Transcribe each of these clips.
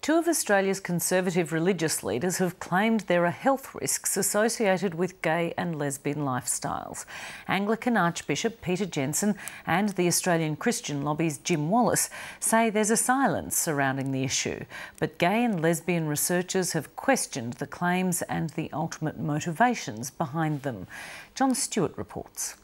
Two of Australia's conservative religious leaders have claimed there are health risks associated with gay and lesbian lifestyles. Anglican Archbishop Peter Jensen and the Australian Christian lobby's Jim Wallace say there's a silence surrounding the issue, but gay and lesbian researchers have questioned the claims and the ultimate motivations behind them. John Stewart reports.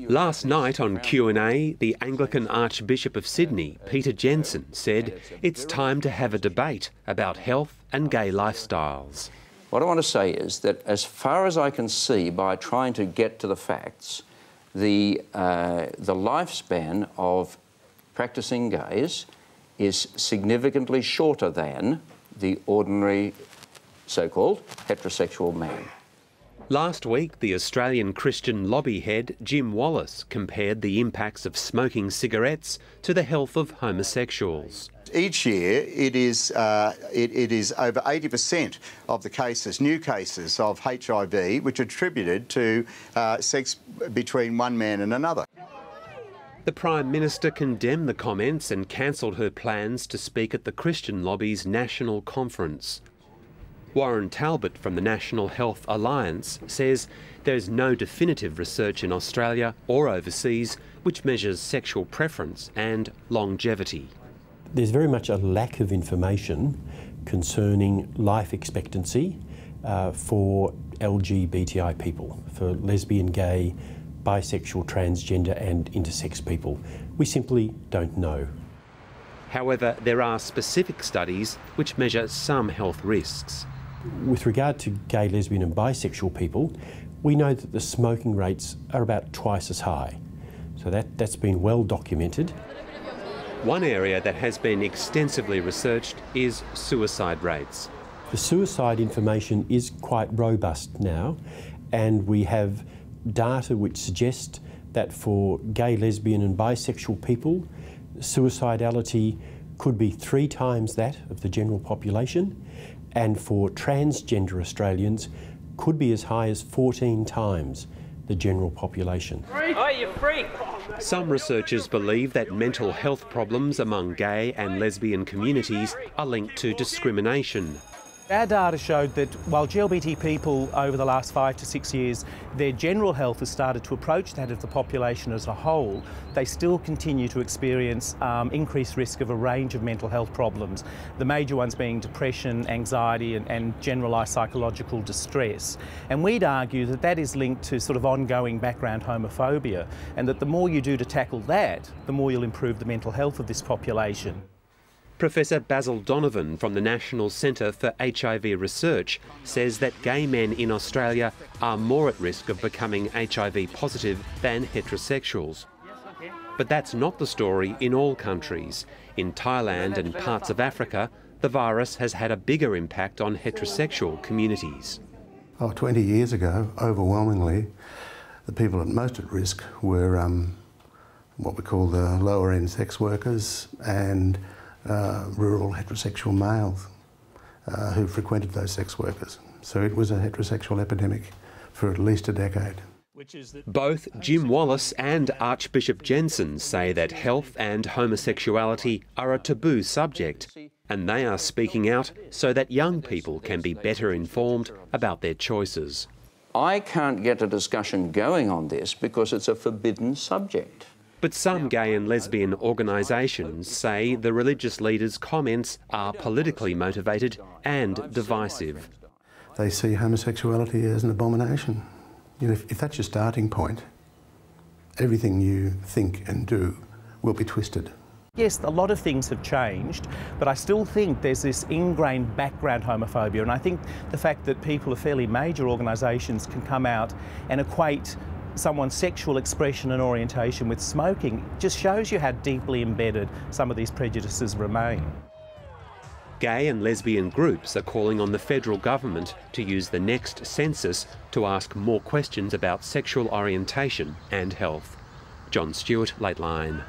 Last night on Q&A, the Anglican Archbishop of Sydney, Peter Jensen, said it's time to have a debate about health and gay lifestyles. What I want to say is that as far as I can see by trying to get to the facts, the lifespan of practising gays is significantly shorter than the ordinary so-called heterosexual man. Last week, the Australian Christian lobby head, Jim Wallace, compared the impacts of smoking cigarettes to the health of homosexuals. Each year, it is over 80% of the cases, new cases of HIV, which are attributed to sex between one man and another. The Prime Minister condemned the comments and cancelled her plans to speak at the Christian lobby's national conference. Warren Talbot from the National Health Alliance says there's no definitive research in Australia or overseas which measures sexual preference and longevity. There's very much a lack of information concerning life expectancy for LGBTI people, for lesbian, gay, bisexual, transgender and intersex people. We simply don't know. However, there are specific studies which measure some health risks. With regard to gay, lesbian and bisexual people, we know that the smoking rates are about twice as high. So that's been well documented. One area that has been extensively researched is suicide rates. The suicide information is quite robust now, and we have data which suggest that for gay, lesbian and bisexual people, suicidality could be 3 times that of the general population, and for transgender Australians could be as high as 14 times the general population. Oh, you freak! Some researchers believe that mental health problems among gay and lesbian communities are linked to discrimination. Our data showed that while LGBT people over the last 5 to 6 years, their general health has started to approach that of the population as a whole, they still continue to experience increased risk of a range of mental health problems, the major ones being depression, anxiety and generalised psychological distress. And we'd argue that that is linked to sort of ongoing background homophobia, and that the more you do to tackle that, the more you'll improve the mental health of this population. Professor Basil Donovan from the National Centre for HIV Research says that gay men in Australia are more at risk of becoming HIV positive than heterosexuals. But that's not the story in all countries. In Thailand and parts of Africa, the virus has had a bigger impact on heterosexual communities. 20 years ago, overwhelmingly, the people most at risk were what we call the lower-end sex workers and rural heterosexual males who frequented those sex workers. So it was a heterosexual epidemic for at least a decade. Both Jim Wallace and Archbishop Jensen say that health and homosexuality are a taboo subject, and they are speaking out so that young people can be better informed about their choices. I can't get a discussion going on this because it's a forbidden subject. But some gay and lesbian organisations say the religious leaders' comments are politically motivated and divisive. They see homosexuality as an abomination. You know, if that's your starting point, everything you think and do will be twisted. Yes, a lot of things have changed, but I still think there's this ingrained background homophobia, and I think the fact that people of fairly major organisations can come out and equate someone's sexual expression and orientation with smoking just shows you how deeply embedded some of these prejudices remain. Gay and lesbian groups are calling on the federal government to use the next census to ask more questions about sexual orientation and health. John Stewart, Lateline.